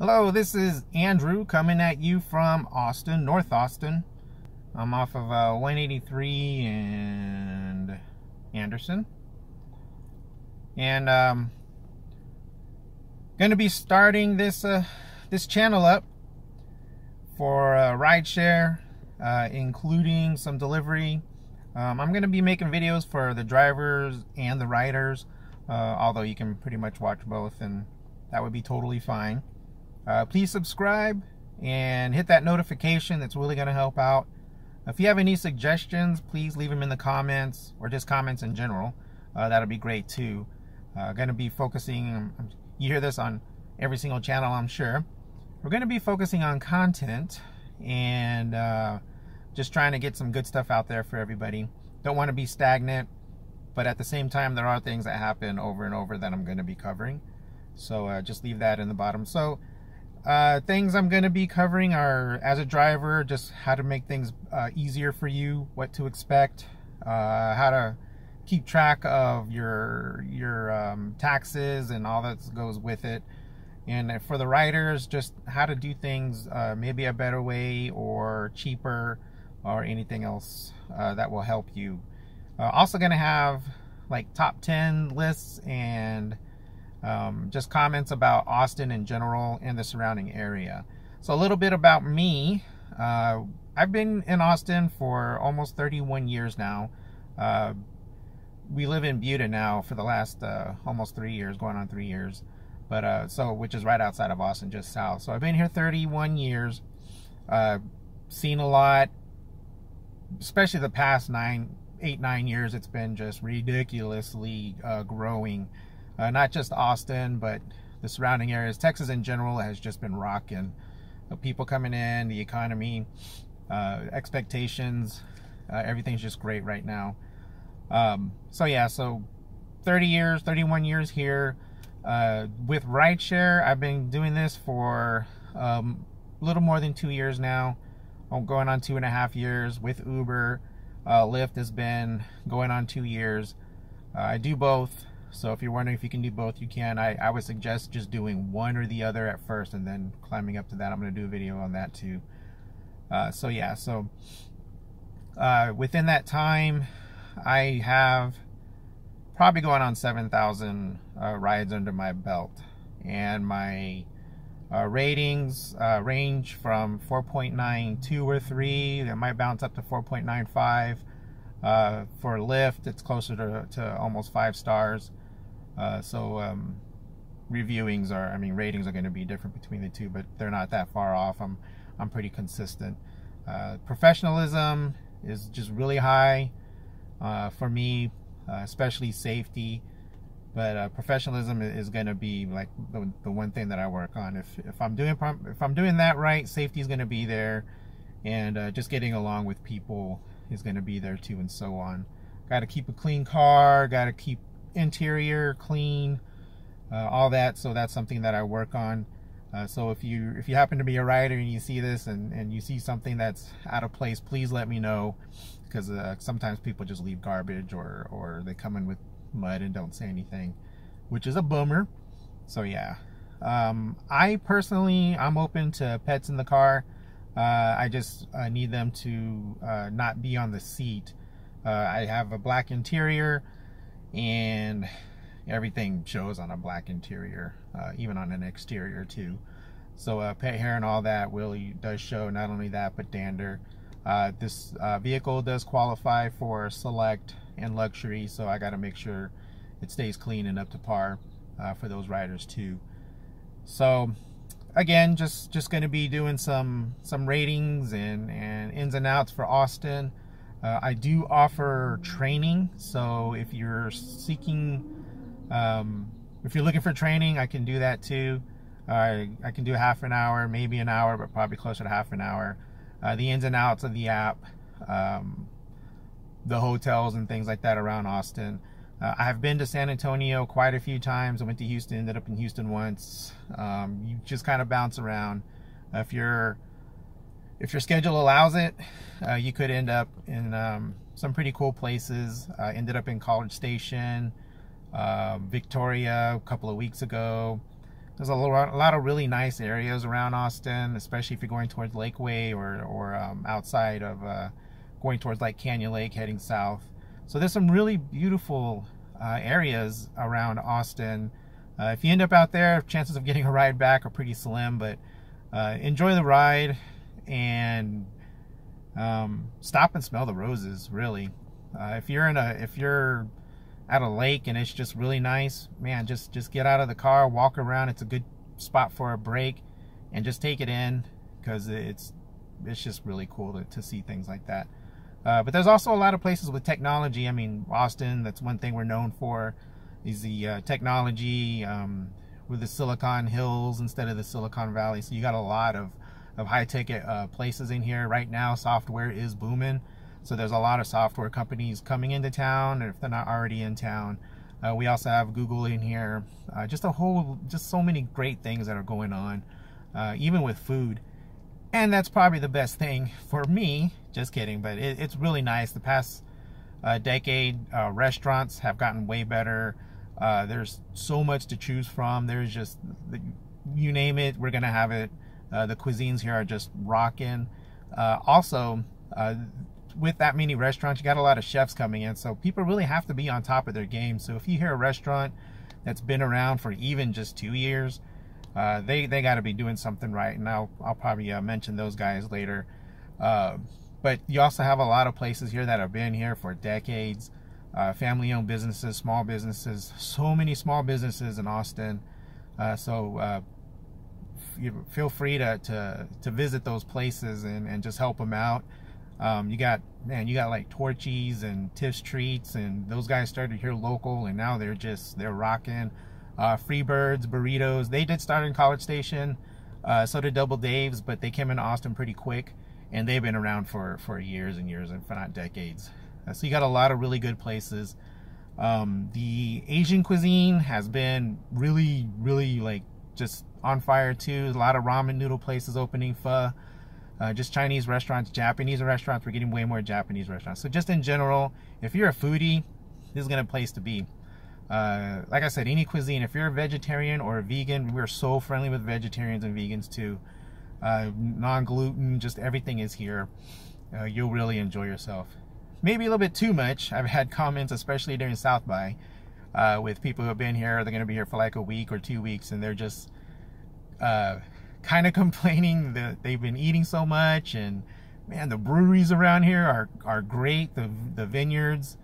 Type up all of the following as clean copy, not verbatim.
Hello, this is Andrew coming at you from Austin, North Austin. I'm off of 183 and Anderson. And going to be starting this channel up for rideshare, including some delivery. I'm going to be making videos for the drivers and the riders, although you can pretty much watch both, and that would be totally fine. Please subscribe and hit that notification. That's really going to help out. If you have any suggestions, please leave them in the comments, or just comments in general. That'll be great too. Going to be focusing, you hear this on every single channel, I'm sure. We're going to be focusing on content and just trying to get some good stuff out there for everybody. Don't want to be stagnant, but at the same time, there are things that happen over and over that I'm going to be covering. So just leave that in the bottom. So things I'm going to be covering are, as a driver, just how to make things easier for you, what to expect, how to keep track of your taxes and all that goes with it. And for the riders, just how to do things maybe a better way or cheaper, or anything else that will help you. Also going to have like top 10 lists and just comments about Austin in general and the surrounding area. So a little bit about me. I've been in Austin for almost 31 years now. We live in Buda now for the last almost 3 years, going on 3 years. But which is right outside of Austin, just south. So I've been here 31 years. Seen a lot, especially the past 8-9 years. It's been just ridiculously growing. Not just Austin, but the surrounding areas. Texas in general has just been rocking. People coming in, the economy, expectations, everything's just great right now. So yeah, so 31 years here. With rideshare, I've been doing this for a little more than 2 years now. I'm going on 2.5 years. With Uber, Lyft has been going on 2 years. I do both. So if you're wondering if you can do both, you can. I would suggest just doing one or the other at first and then climbing up to that. I'm going to do a video on that too. So yeah, so within that time, I have probably going on 7,000 rides under my belt. And my ratings range from 4.92 or 3. It might bounce up to 4.95. For Lyft, it's closer to almost 5 stars. Ratings are going to be different between the two, but they're not that far off. I'm pretty consistent. Professionalism is just really high for me, especially safety. But professionalism is going to be like the one thing that I work on. If I'm doing that right, safety is going to be there, and just getting along with people is going to be there too, and so on. Got to keep a clean car. Got to keep interior clean, all that. So that's something that I work on. So if you happen to be a rider and you see this and you see something that's out of place, please let me know, because sometimes people just leave garbage or they come in with mud and don't say anything, which is a bummer. So yeah, I personally, I'm open to pets in the car. I just need them to not be on the seat. I have a black interior, and everything shows on a black interior, even on an exterior too. So pet hair and all that really does show. Not only that, but dander. This vehicle does qualify for select and luxury, so I got to make sure it stays clean and up to par for those riders too. So again, just going to be doing some ratings and ins and outs for Austin. I do offer training, so if you're seeking, if you're looking for training, I can do that too. I can do half an hour, maybe an hour, but probably closer to half an hour. The ins and outs of the app, the hotels and things like that around Austin. I have been to San Antonio quite a few times. I went to Houston, ended up in Houston once. You just kind of bounce around. If your schedule allows it, you could end up in some pretty cool places. Ended up in College Station, Victoria a couple of weeks ago. There's a lot of really nice areas around Austin, especially if you're going towards Lakeway or outside of going towards like Canyon Lake heading south. So there's some really beautiful areas around Austin. If you end up out there, chances of getting a ride back are pretty slim, but enjoy the ride and stop and smell the roses, really. If you're at a lake and it's just really nice, man, just get out of the car, walk around. It's a good spot for a break, and just take it in, because it's just really cool to see things like that. But there's also a lot of places with technology. I mean, Austin, that's one thing we're known for, is the technology with the Silicon Hills instead of the Silicon Valley. So you got a lot of high-tech places in here. Right now, software is booming. So there's a lot of software companies coming into town, or if they're not already in town. We also have Google in here. Just so many great things that are going on, even with food. And that's probably the best thing for me. Just kidding, but it's really nice. The past decade, restaurants have gotten way better. There's so much to choose from. There's just, you name it, we're gonna have it. The cuisines here are just rocking. Also, with that many restaurants, you got a lot of chefs coming in, so people really have to be on top of their game. So if you hear a restaurant that's been around for even just 2 years, they got to be doing something right, and I'll probably mention those guys later. But you also have a lot of places here that have been here for decades, family-owned businesses, small businesses, so many small businesses in Austin. So feel free to visit those places and just help them out. You got like Torchy's and Tiff's Treats, and those guys started here local, and now they're rocking. Freebirds, Burritos, they did start in College Station, so did Double Dave's, but they came into Austin pretty quick, and they've been around for years and years, if not decades. So you got a lot of really good places. The Asian cuisine has been really like just on fire too. A lot of ramen noodle places opening, pho. Just Chinese restaurants, Japanese restaurants. We're getting way more Japanese restaurants. So just in general, if you're a foodie, this is a place to be. Like I said, any cuisine. If you're a vegetarian or a vegan, we're so friendly with vegetarians and vegans too. Non-gluten, just everything is here. You'll really enjoy yourself. Maybe a little bit too much. I've had comments, especially during South by, with people who have been here. They're going to be here for like a week or 2 weeks, and they're just kind of complaining that they've been eating so much. And man, the breweries around here are great. The vineyards,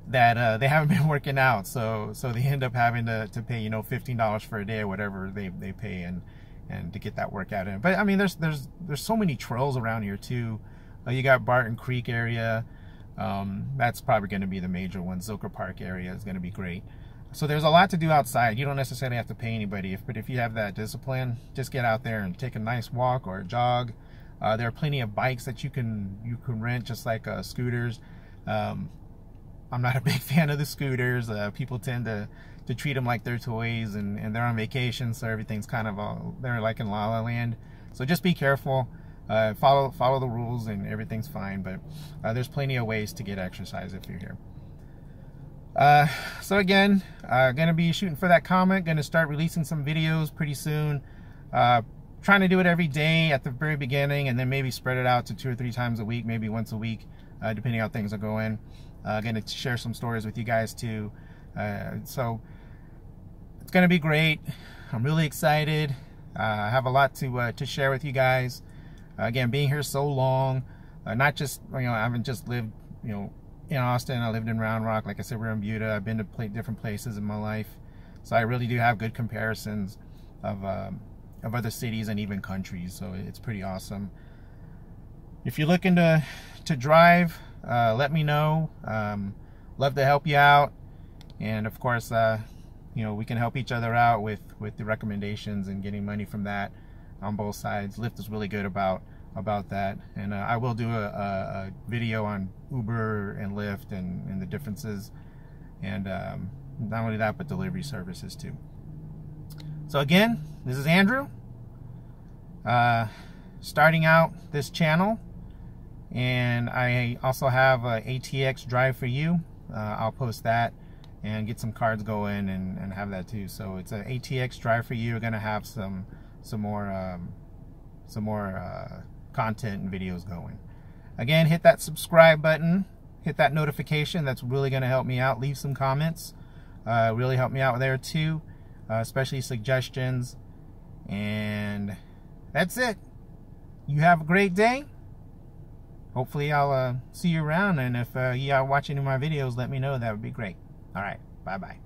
that they haven't been working out, so they end up having to pay, $15 for a day or whatever they pay and to get that workout in. But I mean, there's so many trails around here too. You got Barton Creek area. That's probably going to be the major one. Zilker Park area is going to be great. So there's a lot to do outside. You don't necessarily have to pay anybody, but if you have that discipline, just get out there and take a nice walk or a jog. There are plenty of bikes that you can rent, just like scooters. I'm not a big fan of the scooters. People tend to treat them like they're toys, and they're on vacation, so everything's kind of they're like in La La Land. So just be careful. Follow the rules, and everything's fine. But there's plenty of ways to get exercise if you're here. So again, gonna be shooting for that comet. Gonna start releasing some videos pretty soon. Trying to do it every day at the very beginning, and then maybe spread it out to 2 or 3 times a week, maybe once a week, depending on how things are going. Gonna share some stories with you guys too. So it's gonna be great. I'm really excited. I have a lot to share with you guys. Again, being here so long, not just, I haven't just lived, in Austin. I lived in Round Rock, like I said, we're in Buda. I've been to different places in my life, so I really do have good comparisons of other cities and even countries. So it's pretty awesome. If you're looking to drive, let me know. Love to help you out, and of course, we can help each other out with the recommendations and getting money from that on both sides. Lyft is really good about that, and I will do a video on Uber and Lyft and the differences, and not only that, but delivery services too. So again, this is Andrew, starting out this channel, and I also have ATXDrive4U. I'll post that and get some cards going and have that too. So it's an ATXDrive4U. We're gonna have some more content and videos going. Again, hit that subscribe button, hit that notification. That's really gonna help me out. Leave some comments. Really help me out there too, especially suggestions. And that's it. You have a great day. Hopefully I'll see you around, and if you are watching my videos, let me know. That would be great. All right, bye-bye.